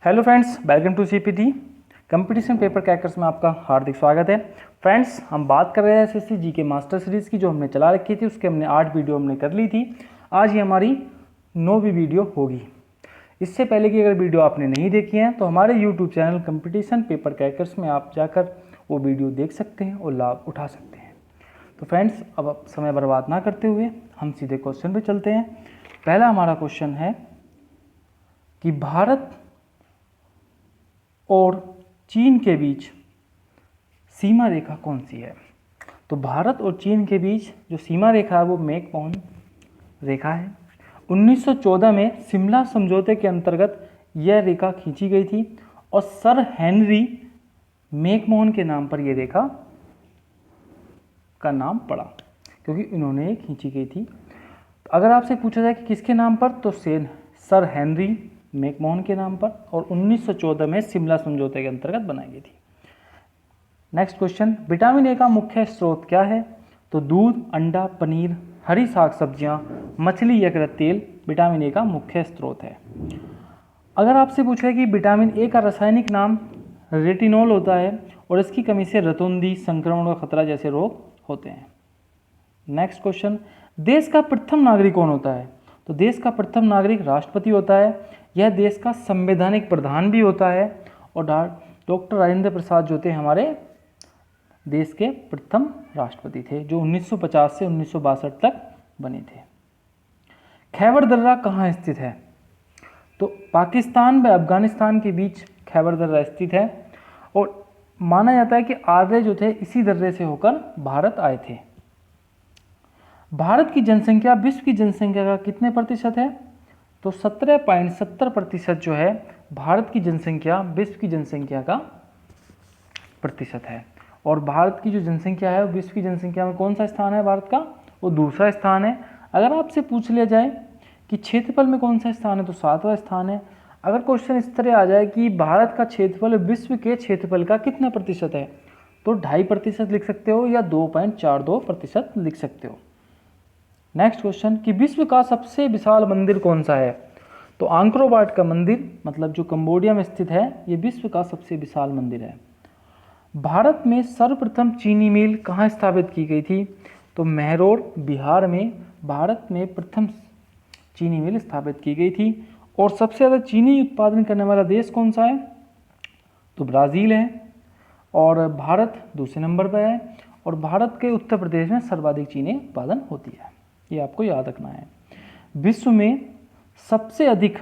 Hello friends, welcome to CPT competition paper crackers में आपका हार्दिक स्वागत है। फ्रेंड्स, हम बात कर रहे हैं एसएससी जी के मास्टर सीरीज़ की, जो हमने चला रखी थी। उसके हमने 8 वीडियो हमने कर ली थी। आज ये हमारी 9वीं वीडियो होगी। इससे पहले की अगर वीडियो आपने नहीं देखी है तो हमारे YouTube channel competition paper crackers में आप जाकर वो वीडियो देख सकते हैं और लाभ उठा सकते हैं। तो फ्रेंड्स, अब आप समय बर्बाद ना करते हुए हम सीधे क्वेश्चन पे चलते हैं। पहला हमारा क्वेश्चन है कि भारत और चीन के बीच सीमा रेखा कौन सी है। तो भारत और चीन के बीच जो सीमा रेखा है वो मैकमोहन रेखा है। 1914 में शिमला समझौते के अंतर्गत यह रेखा खींची गई थी और सर हेनरी मैकमोहन के नाम पर यह रेखा का नाम पड़ा, क्योंकि इन्होंने खींची गई थी। अगर आपसे पूछा जाए कि किसके नाम पर, तो सर हेनरी मैकमोहन के नाम पर, और 1914 में शिमला समझौते के अंतर्गत बनाई गई थी। नेक्स्ट क्वेश्चन, विटामिन ए का मुख्य स्रोत क्या है। तो दूध, अंडा, पनीर, हरी साग सब्जियां, मछली, यकृत तेल विटामिन ए का मुख्य स्रोत है। अगर आपसे पूछा कि विटामिन ए का रासायनिक नाम रेटिनॉल होता है और इसकी कमी से रतौंधी, संक्रमण का खतरा जैसे रोग होते हैं। नेक्स्ट क्वेश्चन, देश का प्रथम नागरिक कौन होता है। तो देश का प्रथम नागरिक राष्ट्रपति होता है। यह देश का संवैधानिक प्रधान भी होता है। और डॉक्टर राजेंद्र प्रसाद जो थे हमारे देश के प्रथम राष्ट्रपति थे, जो 1950 से 1962 तक बने थे। खैबर दर्रा कहाँ स्थित है। तो पाकिस्तान व अफगानिस्तान के बीच खैबर दर्रा स्थित है और माना जाता है कि आर्य जो थे इसी दर्रे से होकर भारत आए थे। भारत की जनसंख्या विश्व की जनसंख्या का कितने प्रतिशत है। तो 17.70% जो है भारत की जनसंख्या विश्व की जनसंख्या का प्रतिशत है। और भारत की जो जनसंख्या है विश्व की जनसंख्या में कौन सा स्थान है भारत का, वो दूसरा स्थान है। अगर आपसे पूछ लिया जाए कि क्षेत्रफल में कौन सा स्थान है, तो 7वां स्थान है। अगर क्वेश्चन इस तरह आ जाए कि भारत का क्षेत्रफल विश्व के क्षेत्रफल का कितना प्रतिशत है, तो 2.5% लिख सकते हो या 2.42% लिख सकते हो। नेक्स्ट क्वेश्चन, कि विश्व का सबसे विशाल मंदिर कौन सा है। तो आंक्रोर वाट का मंदिर, मतलब जो कंबोडिया में स्थित है, ये विश्व का सबसे विशाल मंदिर है। भारत में सर्वप्रथम चीनी मिल कहाँ स्थापित की गई थी। तो मेहरोर, बिहार में भारत में प्रथम चीनी मिल स्थापित की गई थी। और सबसे ज़्यादा चीनी उत्पादन करने वाला देश कौन सा है, तो ब्राज़ील है। और भारत दूसरे नंबर पर है। और भारत के उत्तर प्रदेश में सर्वाधिक चीनी उत्पादन होती है, ये आपको याद रखना है। विश्व में सबसे अधिक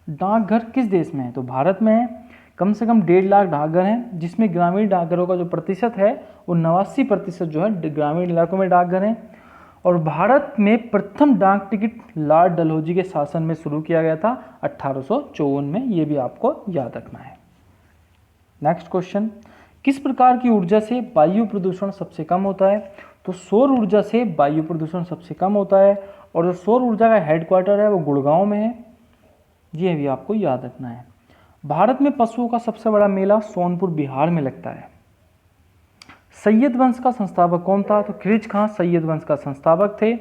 डाकघर किस देश में है। तो भारत में है। कम से कम 1.5 लाख डाकघर हैं, जिसमें ग्रामीण डाकघरों का जो प्रतिशत है वो 89% जो है ग्रामीण इलाकों में डाकघर हैं। और भारत में प्रथम डाक टिकट लॉर्ड डलहौजी के शासन में शुरू किया गया था 1854 में, ये भी आपको याद रखना है। नेक्स्ट क्वेश्चन, किस प्रकार की ऊर्जा से वायु प्रदूषण सबसे कम होता है। तो सौर ऊर्जा से वायु प्रदूषण सबसे कम होता है। और जो सौर ऊर्जा का हेडक्वार्टर है वो गुड़गांव में है, ये भी आपको याद रखना है। भारत में पशुओं का सबसे बड़ा मेला सोनपुर बिहार में लगता है। सैयद वंश का संस्थापक कौन था। तो खिलजी खां सैयद वंश का संस्थापक थे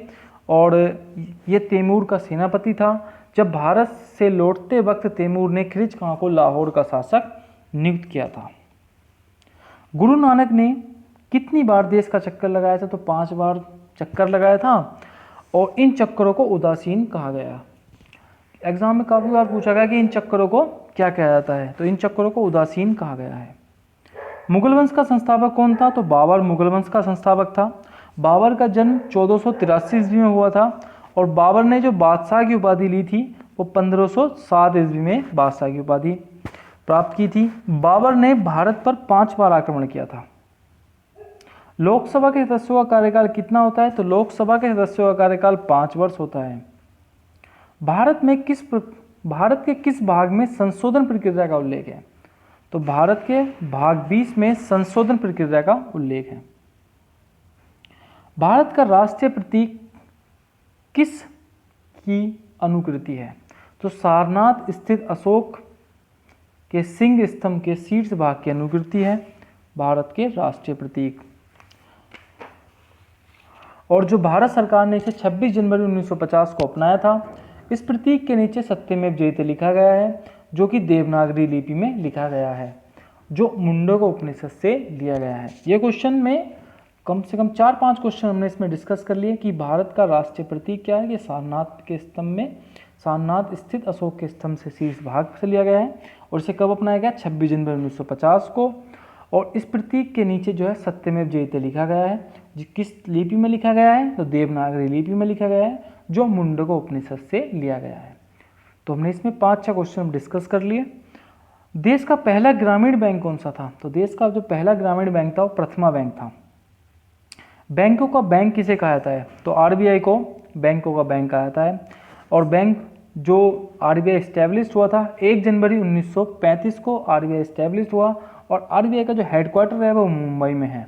और ये तैमूर का सेनापति था। जब भारत से लौटते वक्त तैमूर ने खिलजी खां को लाहौर का शासक नियुक्त किया था। गुरु नानक ने कितनी बार देश का चक्कर लगाया था। तो 5 बार चक्कर लगाया था। और इन चक्करों को उदासीन कहा गया। एग्जाम में काफ़ी बार पूछा गया कि इन चक्करों को क्या कहा जाता है, तो इन चक्करों को उदासीन कहा गया है। मुगल वंश का संस्थापक कौन था। तो बाबर मुगल वंश का संस्थापक था। बाबर का जन्म 1483 ईस्वी में हुआ था और बाबर ने जो बादशाह की उपाधि ली थी वो 1507 ईस्वी में बादशाह की उपाधि प्राप्त की थी। बाबर ने भारत पर 5 बार आक्रमण किया था। लोकसभा के सदस्यों का कार्यकाल कितना होता है। तो लोकसभा के सदस्यों का कार्यकाल 5 वर्ष होता है। भारत के किस भाग में संशोधन प्रक्रिया का उल्लेख है। तो भारत के भाग 20 में संशोधन प्रक्रिया का उल्लेख है। भारत का राष्ट्रीय प्रतीक किस की अनुकृति है। तो सारनाथ स्थित अशोक के सिंह स्तंभ के शीर्ष भाग की अनुकृति है भारत के राष्ट्रीय प्रतीक। और जो भारत सरकार ने इसे 26 जनवरी 1950 को अपनाया था। इस प्रतीक के नीचे सत्यमेव जयते लिखा गया है। जो कि देवनागरी लिपि में लिखा गया है, जो मुंडक उपनिषद से लिया गया है। ये क्वेश्चन में कम से कम 4-5 क्वेश्चन हमने इसमें डिस्कस कर लिए कि भारत का राष्ट्रीय प्रतीक क्या है। ये सारनाथ के स्तंभ में, सारनाथ स्थित अशोक के स्तंभ से शीर्ष भाग से लिया गया है और इसे कब अपनाया गया? 26 जनवरी 1950 को। और इस प्रतीक के नीचे जो है सत्यमेव जयते लिखा गया है। किस लिपि में लिखा गया है? तो देवनागरी लिपि में लिखा गया है, जो मुंडक उपनिषद से लिया गया है। तो हमने इसमें 5-6 क्वेश्चन डिस्कस कर लिए। देश का पहला ग्रामीण बैंक कौन सा था? तो देश का जो पहला ग्रामीण बैंक था वो प्रथमा बैंक था। बैंकों का बैंक किसे कहा जाता है? तो आरबीआई को बैंकों का बैंक कहा जाता है। और बैंक जो आरबीआई एस्टैब्लिश हुआ था 1 जनवरी 1935 को आरबीआई एस्टैब्लिश हुआ और आरबीआई का जो हेडक्वार्टर है वो मुंबई में है।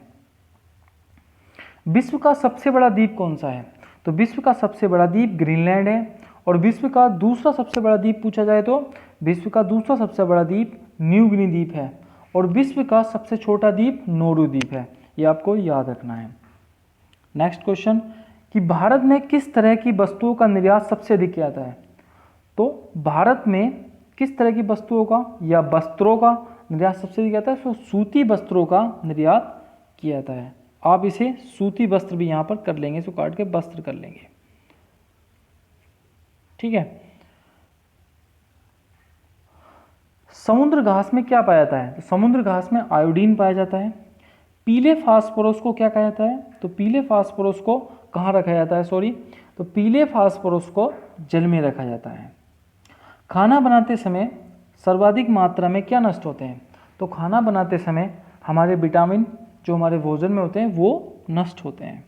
विश्व का सबसे बड़ा द्वीप कौन सा है? तो विश्व का सबसे बड़ा द्वीप ग्रीनलैंड है। और विश्व का दूसरा सबसे बड़ा द्वीप पूछा जाए तो विश्व का दूसरा सबसे बड़ा द्वीप न्यू गिनी द्वीप है। और विश्व का सबसे छोटा द्वीप नोरू द्वीप है। ये आपको याद रखना है। नेक्स्ट क्वेश्चन कि भारत में किस तरह की वस्तुओं का निर्यात सबसे अधिक किया जाता है? तो भारत में किस तरह की वस्तुओं का या वस्त्रों का निर्यात सबसे अधिक किया जाता है? तो सूती वस्त्रों का निर्यात किया जाता है। आप इसे सूती वस्त्र भी यहाँ पर कर लेंगे, इसको काट के वस्त्र कर लेंगे, ठीक है। समुद्र घास में क्या पाया जाता है? तो समुद्र घास में आयोडीन पाया जाता है। पीले फास्फोरस को क्या कहा जाता है? तो पीले फास्फोरस को कहाँ रखा जाता है? तो पीले फास्फोरस को जल में रखा जाता है। खाना बनाते समय सर्वाधिक मात्रा में क्या नष्ट होते हैं? तो खाना बनाते समय हमारे विटामिन जो हमारे भोजन में होते हैं वो नष्ट होते हैं।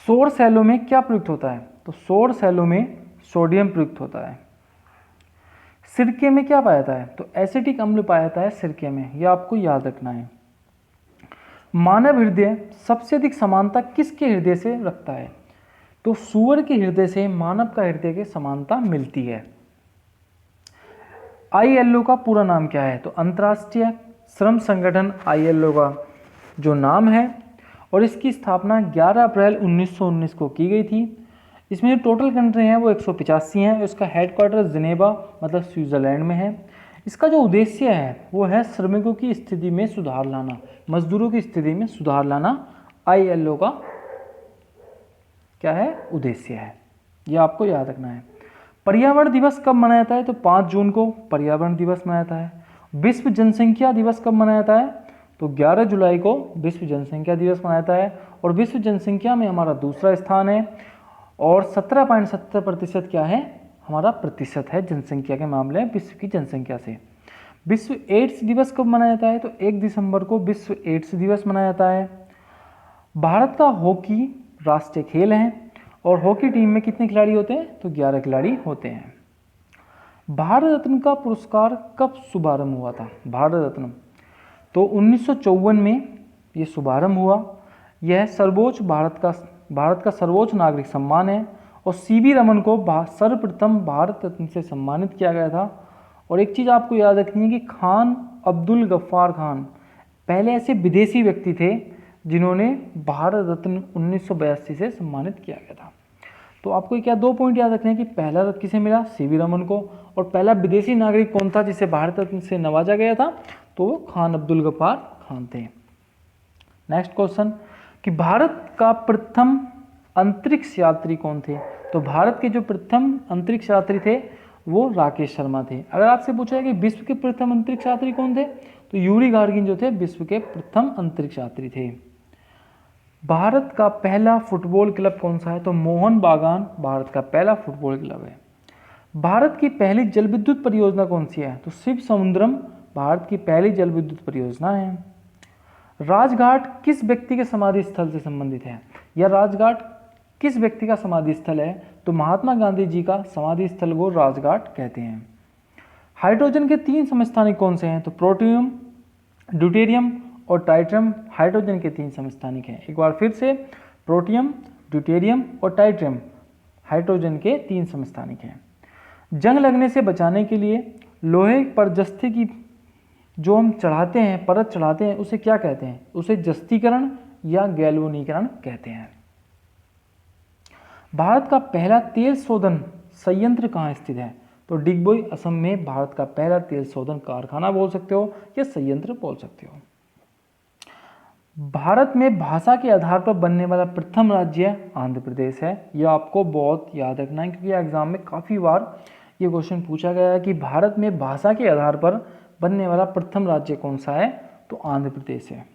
सौर सेलों में क्या प्रयुक्त होता है? तो सौर सेलों में सोडियम प्रयुक्त होता है। सिरके में क्या पाया जाता है? तो एसिटिक अम्ल पाया जाता है सिरके में, यह आपको याद रखना है। मानव हृदय सबसे अधिक समानता किसके हृदय से रखता है? तो सूअर के हृदय से मानव का हृदय के समानता मिलती है। आईएलओ का पूरा नाम क्या है? तो अंतर्राष्ट्रीय श्रम संगठन आईएलओ का जो नाम है और इसकी स्थापना 11 अप्रैल 1919 को की गई थी। इसमें जो टोटल कंट्री हैं वो 185 हैं। इसका हेडक्वार्टर जिनेवा मतलब स्विट्जरलैंड में है। इसका जो उद्देश्य है वो है श्रमिकों की स्थिति में सुधार लाना, मजदूरों की स्थिति में सुधार लाना आईएलओ का क्या है? उद्देश्य है। यह आपको याद रखना है। पर्यावरण दिवस कब मनाया जाता है? तो 5 जून को पर्यावरण दिवस मनाया जाता है। विश्व जनसंख्या दिवस कब मनाया जाता है? तो 11 जुलाई को विश्व जनसंख्या दिवस मनाया जाता है। और विश्व जनसंख्या में हमारा दूसरा स्थान है और 17.70% क्या है? हमारा प्रतिशत है जनसंख्या के मामले में विश्व की जनसंख्या से। विश्व एड्स दिवस कब मनाया जाता है? तो 1 दिसंबर को विश्व एड्स दिवस मनाया जाता है। भारत का हॉकी राष्ट्रीय खेल है और हॉकी टीम में कितने खिलाड़ी होते हैं? तो 11 खिलाड़ी होते हैं। भारत रत्न का पुरस्कार कब शुभारंभ हुआ था? भारत रत्न तो 1954 में ये शुभारंभ हुआ। यह सर्वोच्च भारत का सर्वोच्च नागरिक सम्मान है और सीवी रमन को सर्वप्रथम भारत रत्न से सम्मानित किया गया था। और एक चीज़ आपको याद रखनी है कि खान अब्दुल गफ्फार खान पहले ऐसे विदेशी व्यक्ति थे जिन्होंने भारत रत्न 1982 से सम्मानित किया गया था। तो आपको क्या 2 पॉइंट याद रखने हैं कि पहला किसे मिला? सीवी रमन को। और पहला विदेशी नागरिक कौन था जिसे भारत रत्न से नवाजा गया था? तो वो खान अब्दुल गफ्फार खान थे। नेक्स्ट क्वेश्चन कि भारत का प्रथम अंतरिक्ष यात्री कौन थे? तो भारत के जो प्रथम अंतरिक्ष यात्री थे वो राकेश शर्मा थे। अगर आपसे पूछा है कि विश्व के प्रथम अंतरिक्ष यात्री कौन थे? तो यूरी गार्गिन जो थे विश्व के प्रथम अंतरिक्ष यात्री थे। भारत का पहला फुटबॉल क्लब कौन सा है? तो मोहन बागान भारत का पहला फुटबॉल क्लब है। भारत की पहली जल विद्युत परियोजना कौन सी है? तो शिव समुद्रम भारत की पहली जल विद्युत परियोजना है। राजघाट किस व्यक्ति के समाधि स्थल से संबंधित है? या राजघाट किस व्यक्ति का समाधि स्थल है? तो महात्मा गांधी जी का समाधि स्थल को राजघाट कहते हैं। हाइड्रोजन के 3 समस्थानिक कौन से हैं? तो प्रोटियम, ड्यूटेरियम और टाइट्रियम हाइड्रोजन के 3 समस्थानिक हैं। एक बार फिर से, प्रोटियम, ड्यूटेरियम और टाइट्रियम हाइड्रोजन के 3 समस्थानिक हैं। जंग लगने से बचाने के लिए लोहे पर जस्ते की जो हम चढ़ाते हैं, परत चढ़ाते हैं, उसे क्या कहते हैं? उसे जस्तीकरण या गैल्वेनीकरण कहते हैं। भारत का पहला तेल शोधन संयंत्र कहाँ स्थित है? तो डिगबोई असम में भारत का पहला तेल शोधन कारखाना बोल सकते हो या संयंत्र बोल सकते हो। भारत में भाषा के आधार पर बनने वाला प्रथम राज्य आंध्र प्रदेश है। यह आपको बहुत याद रखना है क्योंकि एग्जाम में काफ़ी बार ये क्वेश्चन पूछा गया है कि भारत में भाषा के आधार पर बनने वाला प्रथम राज्य कौन सा है, तो आंध्र प्रदेश है।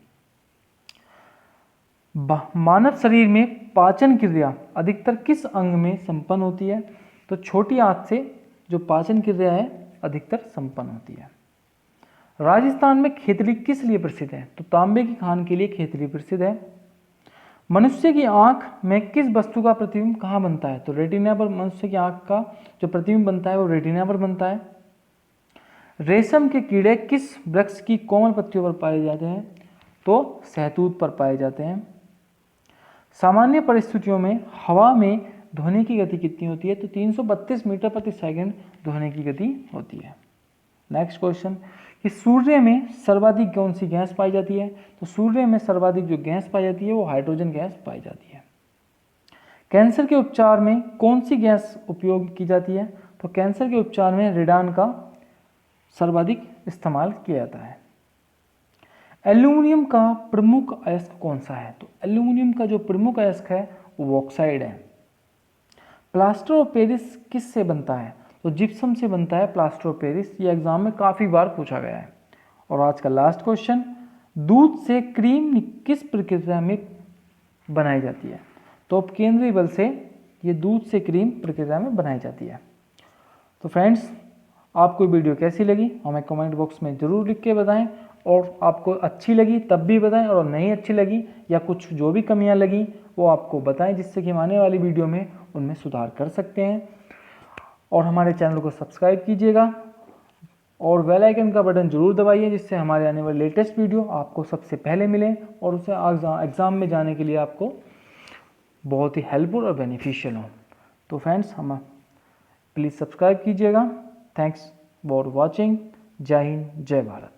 मानव शरीर में पाचन क्रिया अधिकतर किस अंग में संपन्न होती है, तो छोटी आंत से जो पाचन क्रिया है अधिकतर संपन्न होती है। राजस्थान में खेतड़ी किस लिए प्रसिद्ध है, तो तांबे की खान के लिए खेतड़ी प्रसिद्ध है। मनुष्य की आंख में किस वस्तु का प्रतिबिंब कहाँ बनता है, तो रेटिना पर मनुष्य की आंख का जो प्रतिबिंब बनता है वो रेटिना पर बनता है। रेशम के कीड़े किस वृक्ष की कोमल पत्तियों पर पाए जाते हैं, तो सहतूत पर पाए जाते हैं। सामान्य परिस्थितियों में हवा में ध्वनि की गति कितनी होती है, तो 332 मीटर प्रति सेकंड ध्वनि की गति होती है। नेक्स्ट क्वेश्चन कि सूर्य में सर्वाधिक कौन सी गैस पाई जाती है, तो सूर्य में सर्वाधिक जो गैस पाई जाती है वो हाइड्रोजन गैस पाई जाती है। कैंसर के उपचार में कौन सी गैस उपयोग की जाती है, तो कैंसर के उपचार में रेडान का सर्वाधिक इस्तेमाल किया जाता है। एल्यूमिनियम का प्रमुख अयस्क कौन सा है, तो एल्यूमिनियम का जो प्रमुख अयस्क है वो ऑक्साइड है। प्लास्टर ऑफ पेरिस किस से बनता है, तो जिप्सम से बनता है प्लास्टर ऑफ पेरिस। ये एग्जाम में काफ़ी बार पूछा गया है। और आज का लास्ट क्वेश्चन, दूध से क्रीम किस प्रक्रिया में बनाई जाती है, तो अपकेंद्रीय बल से ये दूध से क्रीम प्रक्रिया में बनाई जाती है। तो फ्रेंड्स, आपको वीडियो कैसी लगी हमें कमेंट बॉक्स में ज़रूर लिख के बताएं, और आपको अच्छी लगी तब भी बताएं, और नहीं अच्छी लगी या कुछ जो भी कमियां लगी वो आपको बताएं, जिससे कि हम आने वाली वीडियो में उनमें सुधार कर सकते हैं। और हमारे चैनल को सब्सक्राइब कीजिएगा और बेल आइकन का बटन जरूर दबाइए, जिससे हमारे आने वाले लेटेस्ट वीडियो आपको सबसे पहले मिले और उसे एग्ज़ाम में जाने के लिए आपको बहुत ही हेल्पफुल और बेनिफिशियल हो। तो फ्रेंड्स, हम प्लीज़ सब्सक्राइब कीजिएगा। Thanks for watching. जय हिंद, जय भारत।